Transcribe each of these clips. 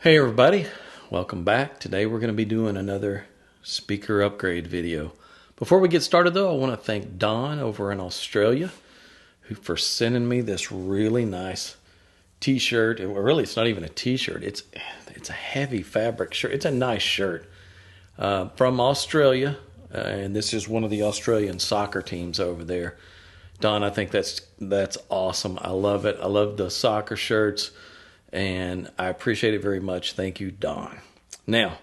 Hey everybody, welcome back. Today we're going to be doing another speaker upgrade video. Before we get started though, I want to thank Don over in Australia for sending me this really nice t-shirt. Well, really, it's not even a t-shirt. It's a heavy fabric shirt. It's a nice shirt from Australia, and this is one of the Australian soccer teams over there. Don, I think that's awesome. I love it. I love the soccer shirts, and I appreciate it very much. Thank you, Don. Now,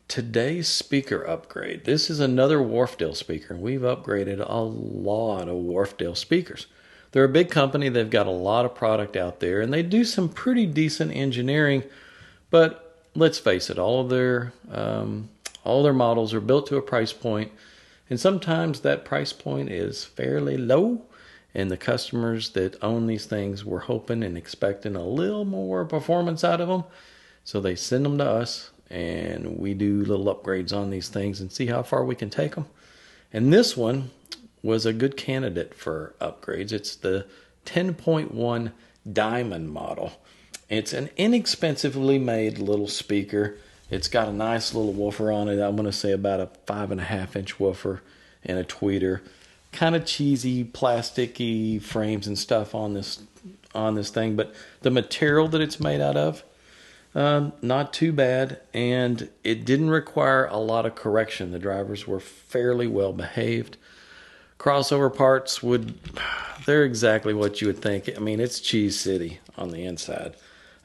today's speaker upgrade. This is another Wharfedale speaker. We've upgraded a lot of Wharfedale speakers. They're a big company. They've got a lot of product out there, and they do some pretty decent engineering. But let's face it, all their models are built to a price point, and sometimes that price point is fairly low. And the customers that own these things were hoping and expecting a little more performance out of them. So they send them to us, and we do little upgrades on these things and see how far we can take them. And this one was a good candidate for upgrades. It's the 10.1 Diamond model. It's an inexpensively made little speaker. It's got a nice little woofer on it. I'm going to say about a 5.5-inch woofer and a tweeter. Kind of cheesy, plasticky frames and stuff on this thing, but the material that it's made out of, not too bad, and it didn't require a lot of correction. The drivers were fairly well behaved. Crossover parts they're exactly what you would think. I mean, it's Cheese City on the inside.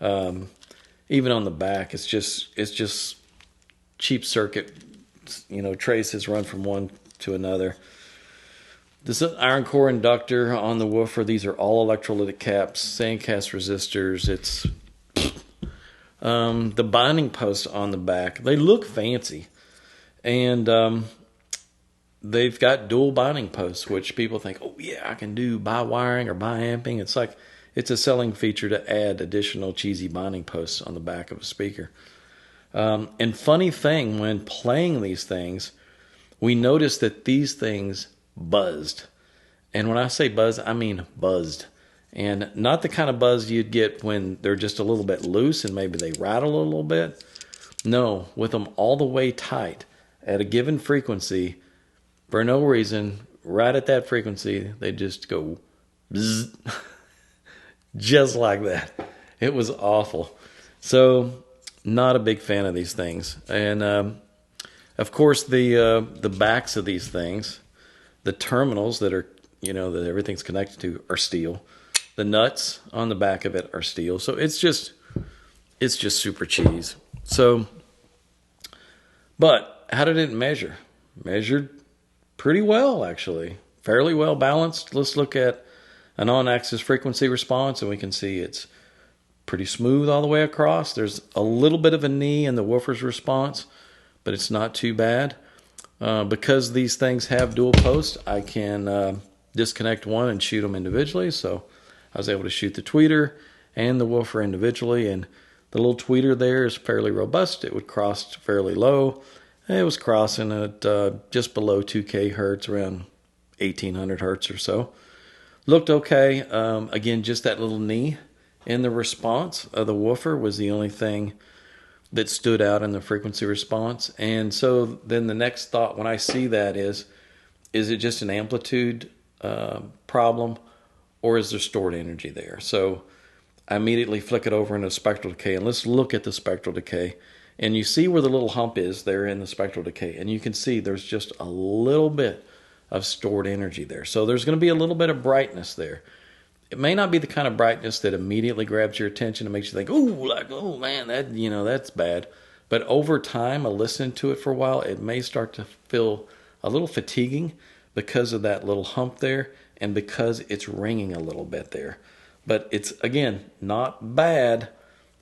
Even on the back, it's just cheap circuit, traces run from one to another. This is an iron core inductor on the woofer. These are all electrolytic caps, sandcast resistors. It's the binding posts on the back. They look fancy, and they've got dual binding posts, which people think, oh yeah, I can do bi-wiring or bi-amping. It's a selling feature to add additional cheesy binding posts on the back of a speaker. And funny thing, when playing these things, we noticed that these things buzzed. And when I say buzz, I mean buzzed. And not the kind of buzz you'd get when they're just a little bit loose and maybe they rattle a little bit. No, with them all the way tight at a given frequency, for no reason, right at that frequency, they just go bzzz. Just like that. It was awful. So, not a big fan of these things. And of course, the backs of these things, the terminals that are, that everything's connected to, are steel. The nuts on the back of it are steel. So it's just super cheese. So, but how did it measure? Measured pretty well, actually. Fairly well balanced. Let's look at an on-axis frequency response, and we can see it's pretty smooth all the way across. There's a little bit of a knee in the woofer's response, but it's not too bad. Because these things have dual posts, I can disconnect one and shoot them individually. So I was able to shoot the tweeter and the woofer individually, and the little tweeter there is fairly robust. It would cross fairly low. It was crossing at just below 2K hertz, around 1800 hertz or so. Looked okay. Again, just that little knee in the response of the woofer was the only thing that stood out in the frequency response. And so then the next thought when I see that is it just an amplitude problem, or is there stored energy there? So I immediately flick it over into spectral decay, and let's look at the spectral decay. And you see where the little hump is there in the spectral decay, and you can see there's just a little bit of stored energy there. So there's going to be a little bit of brightness there. It may not be the kind of brightness that immediately grabs your attention and makes you think, oh man, that's bad. But over time, listening to it for a while, it may start to feel a little fatiguing because of that little hump there and because it's ringing a little bit there. But it's, again, not bad,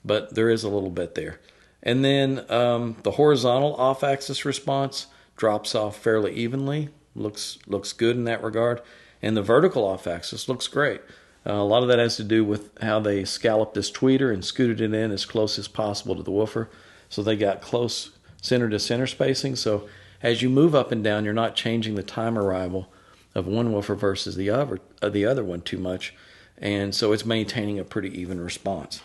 but there is a little bit there. And then the horizontal off-axis response drops off fairly evenly. Looks good in that regard. And the vertical off-axis looks great. A lot of that has to do with how they scalloped this tweeter and scooted it in as close as possible to the woofer. So they got close center-to-center spacing. So as you move up and down, you're not changing the time arrival of one woofer versus the other one too much. And so it's maintaining a pretty even response.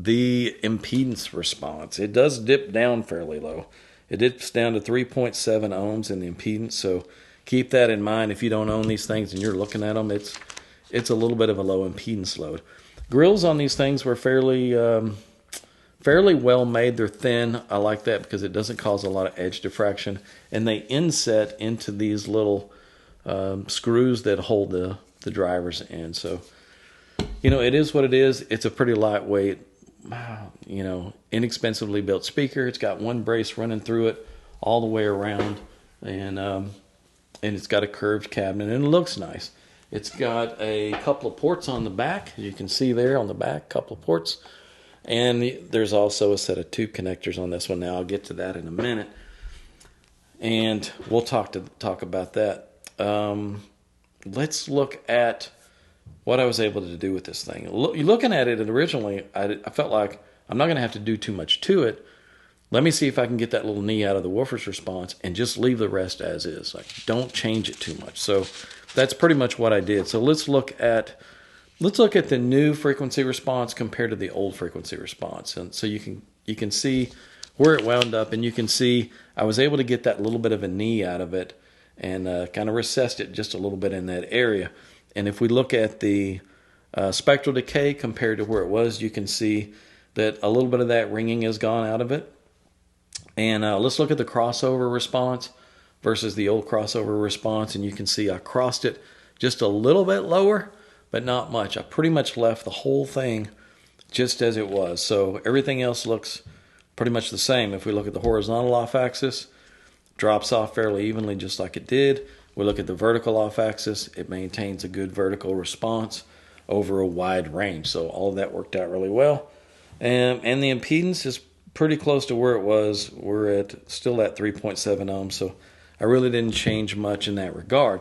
the impedance response. It does dip down fairly low. It dips down to 3.7 ohms in the impedance, so keep that in mind if you don't own these things and you're looking at them. It's a little bit of a low impedance load. Grills on these things were fairly well made. They're thin. I like that because it doesn't cause a lot of edge diffraction, and they inset into these little screws that hold the drivers in. So, it is what it is. It's a pretty lightweight, inexpensively built speaker. It's got one brace running through it all the way around, and it's got a curved cabinet, and it looks nice. It's got a couple of ports on the back. As you can see there on the back, a couple of ports. And there's also a set of tube connectors on this one. Now I'll get to that in a minute, and we'll talk about that. Let's look at what I was able to do with this thing. Looking at it originally, I felt like I'm not going to have to do too much to it. Let me see if I can get that little knee out of the woofer's response and just leave the rest as is. Like, don't change it too much. So that's pretty much what I did. So let's look at the new frequency response compared to the old frequency response. And so you can see where it wound up, and you can see I was able to get that little bit of a knee out of it and kind of recessed it just a little bit in that area. And if we look at the spectral decay compared to where it was, you can see that a little bit of that ringing has gone out of it. And let's look at the crossover response versus the old crossover response, and you can see I crossed it just a little bit lower, but not much. I pretty much left the whole thing just as it was. So everything else looks pretty much the same. If we look at the horizontal off axis, drops off fairly evenly just like it did. We look at the vertical off axis, it maintains a good vertical response over a wide range. So all of that worked out really well. And the impedance is pretty close to where it was. We're still at 3.7 ohms, so I really didn't change much in that regard.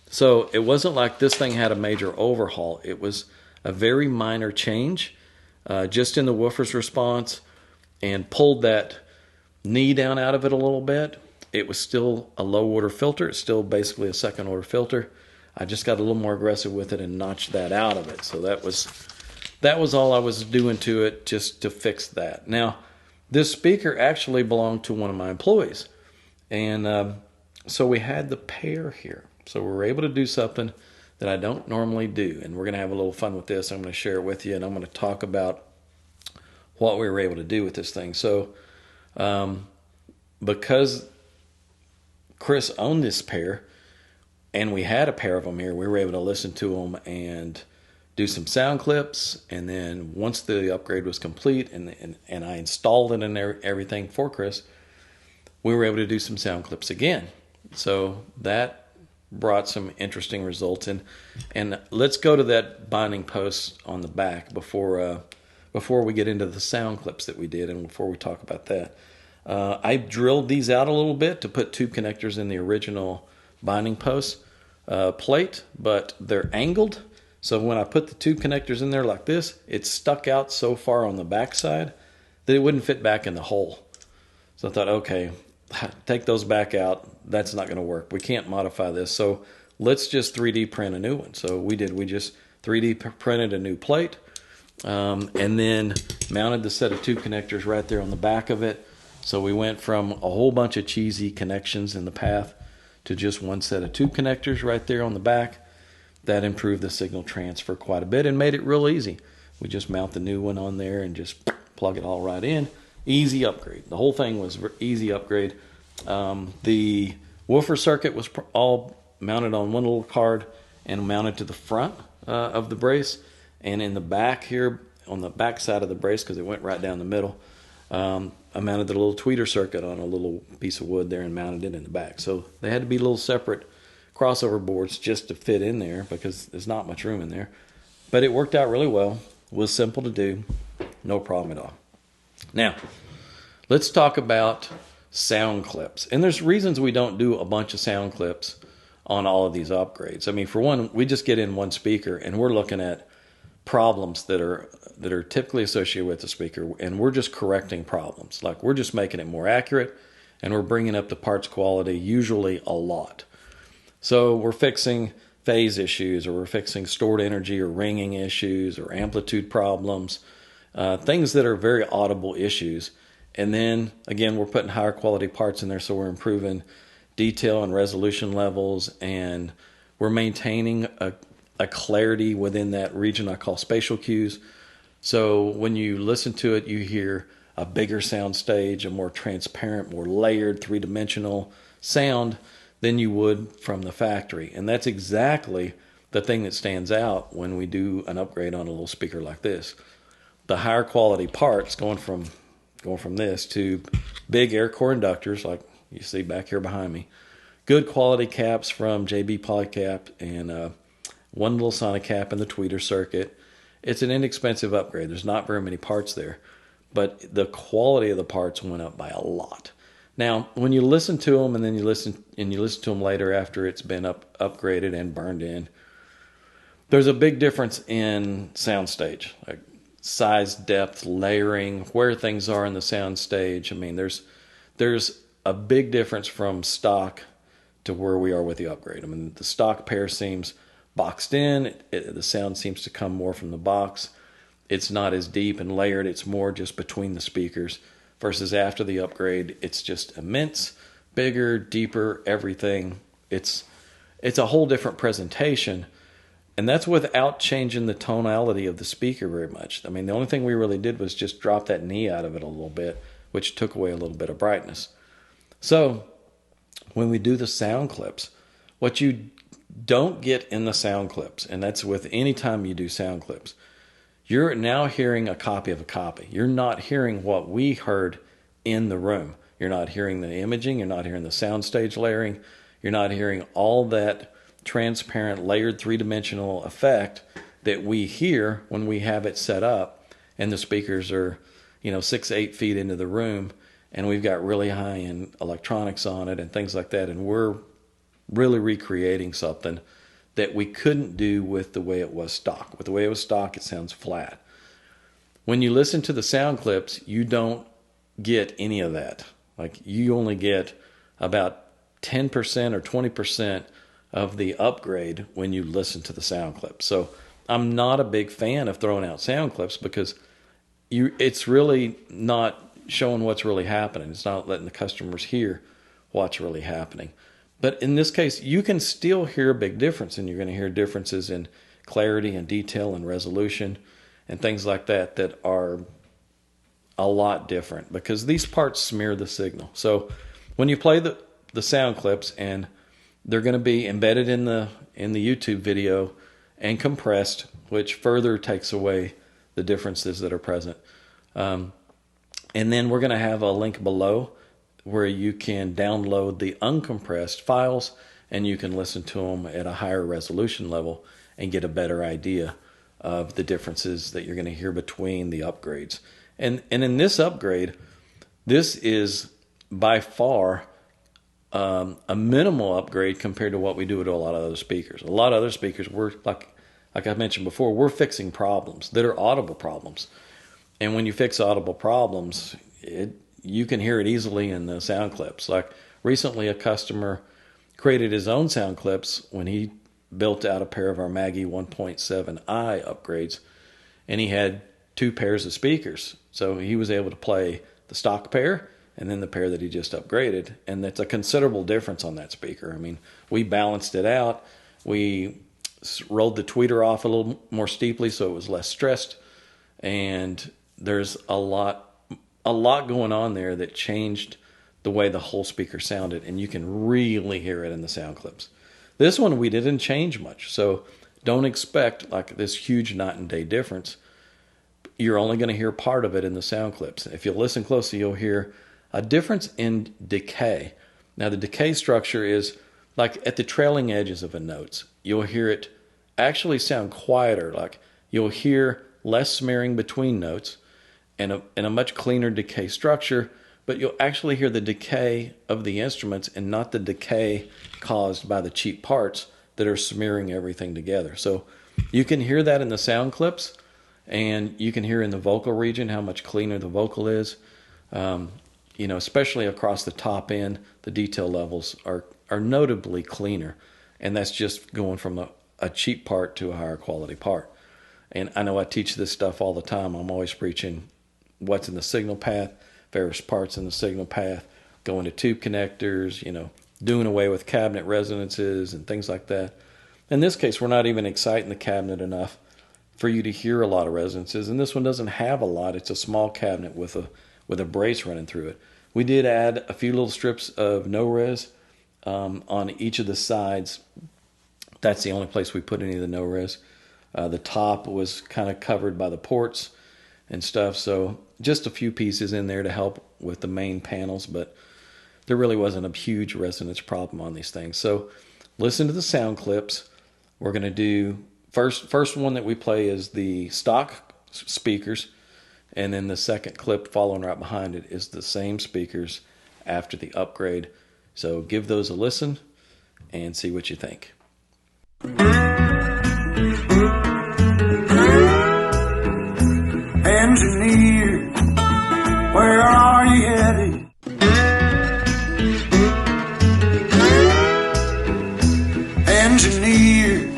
So it wasn't like this thing had a major overhaul. It was a very minor change just in the woofer's response, and pulled that knee down out of it a little bit. It was still a low order filter. It's still basically a second order filter. I just got a little more aggressive with it and notched that out of it. So that was all I was doing to it, just to fix that. Now, this speaker actually belonged to one of my employees, and so we had the pair here. So we were able to do something that I don't normally do, and we're going to have a little fun with this. I'm going to share it with you, and I'm going to talk about what we were able to do with this thing. So because Chris owned this pair, and we had a pair of them here, we were able to listen to them and do some sound clips. And then once the upgrade was complete and I installed it in there, everything for Chris, we were able to do some sound clips again. So that brought some interesting results. And let's go to that binding post on the back before we get into the sound clips that we did, and before we talk about that. I drilled these out a little bit to put tube connectors in the original binding post plate, but they're angled. So when I put the tube connectors in there like this, it stuck out so far on the back side that it wouldn't fit back in the hole. So I thought, okay, take those back out. That's not going to work. We can't modify this. So let's just 3D print a new one. So we just 3D printed a new plate, and then mounted the set of tube connectors right there on the back of it. So we went from a whole bunch of cheesy connections in the path to just one set of tube connectors right there on the back. That improved the signal transfer quite a bit and made it real easy. We just mount the new one on there and just plug it all right in. Easy upgrade. The whole thing was easy upgrade. The woofer circuit was all mounted on one little card and mounted to the front of the brace. And in the back here, on the back side of the brace, because it went right down the middle, I mounted the little tweeter circuit on a little piece of wood there and mounted it in the back. So they had to be little separate crossover boards just to fit in there, because there's not much room in there. But it worked out really well. Was simple to do. No problem at all. Now, let's talk about sound clips. And there's reasons we don't do a bunch of sound clips on all of these upgrades. I mean, for one, we just get in one speaker and we're looking at problems that are typically associated with the speaker, and we're just correcting problems. Like, we're just making it more accurate, and we're bringing up the parts quality usually a lot. So we're fixing phase issues, or we're fixing stored energy or ringing issues or amplitude problems. things that are very audible issues. And then again, we're putting higher quality parts in there, so we're improving detail and resolution levels, and we're maintaining a clarity within that region I call spatial cues. So when you listen to it, you hear a bigger sound stage, a more transparent, more layered, three-dimensional sound than you would from the factory. And that's exactly the thing that stands out when we do an upgrade on a little speaker like this. The higher quality parts going from this to big air core inductors like you see back here behind me, good quality caps from JB Polycap, and one little sonic cap in the tweeter circuit. It's an inexpensive upgrade. There's not very many parts there, but the quality of the parts went up by a lot. Now, when you listen to them and then you listen to them later after it's been upgraded and burned in, there's a big difference in soundstage, like size, depth, layering, where things are in the soundstage. I mean, there's a big difference from stock to where we are with the upgrade. I mean, the stock pair seems boxed in. The sound seems to come more from the box. It's not as deep and layered. It's more just between the speakers, versus after the upgrade, it's just immense, bigger, deeper, everything. It's a whole different presentation. And that's without changing the tonality of the speaker very much. I mean, the only thing we really did was just drop that knee out of it a little bit, which took away a little bit of brightness. So when we do the sound clips, what you don't get in the sound clips, and that's with any time you do sound clips, you're now hearing a copy of a copy. You're not hearing what we heard in the room. You're not hearing the imaging. You're not hearing the soundstage layering. You're not hearing all that transparent, layered, three-dimensional effect that we hear when we have it set up and the speakers are, 6-8 feet into the room, and we've got really high-end electronics on it and things like that, and we're really recreating something that we couldn't do with the way it was stock. With the way it was stock, it sounds flat. When you listen to the sound clips, you don't get any of that. Like, you only get about 10% or 20% of the upgrade when you listen to the sound clips. So I'm not a big fan of throwing out sound clips because it's really not showing what's really happening. It's not letting the customers hear what's really happening. But in this case, you can still hear a big difference, and you're going to hear differences in clarity and detail and resolution and things like that that are a lot different because these parts smear the signal. So when you play the sound clips, and they're going to be embedded in the YouTube video and compressed, which further takes away the differences that are present. And then we're going to have a link below where you can download the uncompressed files, and you can listen to them at a higher resolution level and get a better idea of the differences that you're going to hear between the upgrades. And in this upgrade, this is by far a minimal upgrade compared to what we do with a lot of other speakers. A lot of other speakers, we're like I mentioned before, we're fixing problems that are audible problems. And when you fix audible problems, you can hear it easily in the sound clips. Like recently, a customer created his own sound clips when he built out a pair of our Maggie 1.7i upgrades, and he had 2 pairs of speakers. So he was able to play the stock pair and then the pair that he just upgraded, and that's a considerable difference on that speaker. I mean, we balanced it out. We rolled the tweeter off a little more steeply so it was less stressed, and there's a lot going on there that changed the way the whole speaker sounded, and you can really hear it in the sound clips. This one we didn't change much, so don't expect like this huge night and day difference. You're only going to hear part of it in the sound clips. If you listen closely, you'll hear a difference in decay. Now, the decay structure is like at the trailing edges of a note. You'll hear it actually sound quieter. Like you'll hear less smearing between notes and a much cleaner decay structure, but you'll actually hear the decay of the instruments and not the decay caused by the cheap parts that are smearing everything together. So you can hear that in the sound clips, and you can hear in the vocal region how much cleaner the vocal is. Especially across the top end, the detail levels are notably cleaner, and that's just going from a cheap part to a higher quality part. And I know I teach this stuff all the time. I'm always preaching what's in the signal path, various parts in the signal path, going to tube connectors, doing away with cabinet resonances and things like that. In this case, we're not even exciting the cabinet enough for you to hear a lot of resonances. And this one doesn't have a lot. It's a small cabinet with a brace running through it. We did add a few little strips of no-res on each of the sides. That's the only place we put any of the no-res. The top was kind of covered by the ports and stuff, so just a few pieces in there to help with the main panels, but there really wasn't a huge resonance problem on these things. So listen to the sound clips. We're going to do, first one that we play is the stock speakers, and then the second clip following right behind it is the same speakers after the upgrade. So give those a listen and see what you think. Engineer, where are you headed? Engineer,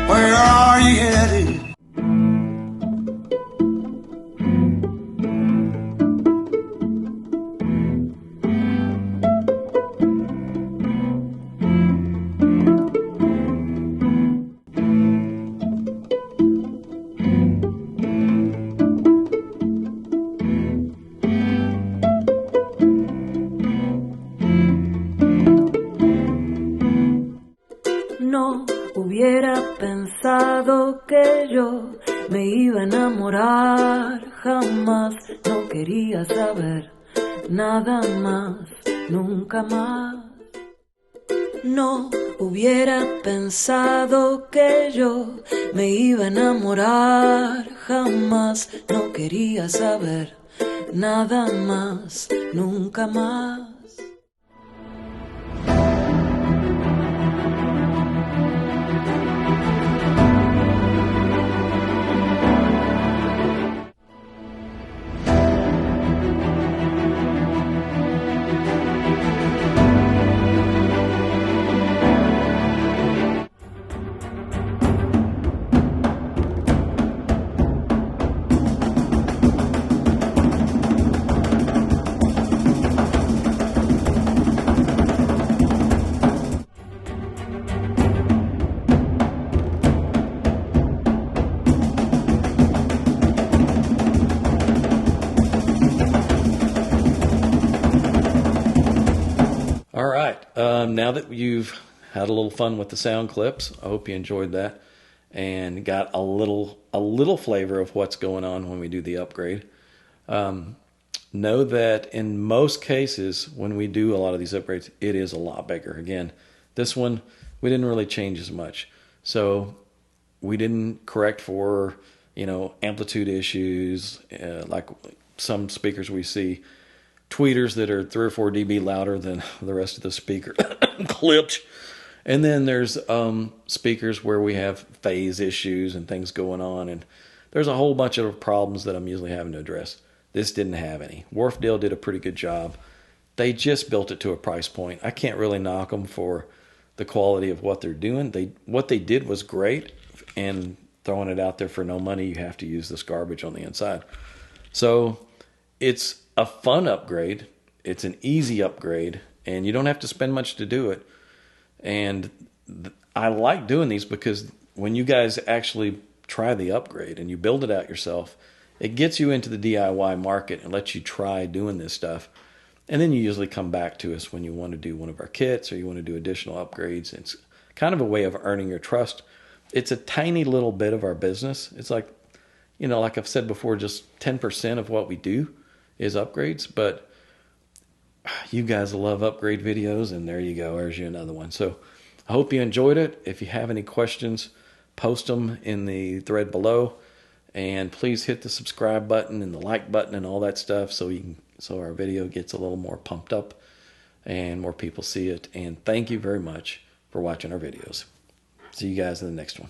where are you headed? No hubiera pensado que yo me iba a enamorar, jamás no quería saber nada más, nunca más. No hubiera pensado que yo me iba a enamorar, jamás no quería saber nada más, nunca más. All right. Now that you've had a little fun with the sound clips, I hope you enjoyed that and got a little flavor of what's going on when we do the upgrade. Know that in most cases, when we do a lot of these upgrades, it is a lot bigger. Again, this one, we didn't really change as much. So we didn't correct for, amplitude issues, like some speakers we see. Tweeters that are 3 or 4 dB louder than the rest of the speaker clips. And then there's speakers where we have phase issues and things going on. And there's a whole bunch of problems that I'm usually having to address. This didn't have any. Wharfdale did a pretty good job. They just built it to a price point. I can't really knock them for the quality of what they're doing. What they did was great, and throwing it out there for no money, you have to use this garbage on the inside. So it's a fun upgrade. It's an easy upgrade, and you don't have to spend much to do it. And I like doing these because when you guys actually try the upgrade and you build it out yourself, it gets you into the DIY market and lets you try doing this stuff. And then you usually come back to us when you want to do one of our kits or you want to do additional upgrades. It's kind of a way of earning your trust. It's a tiny little bit of our business. It's like, like I've said before, just 10% of what we do is upgrades, but you guys love upgrade videos, and there you go. There's you another one. So I hope you enjoyed it. If you have any questions, post them in the thread below, and please hit the subscribe button and the like button and all that stuff so our video gets a little more pumped up and more people see it. And thank you very much for watching our videos. See you guys in the next one.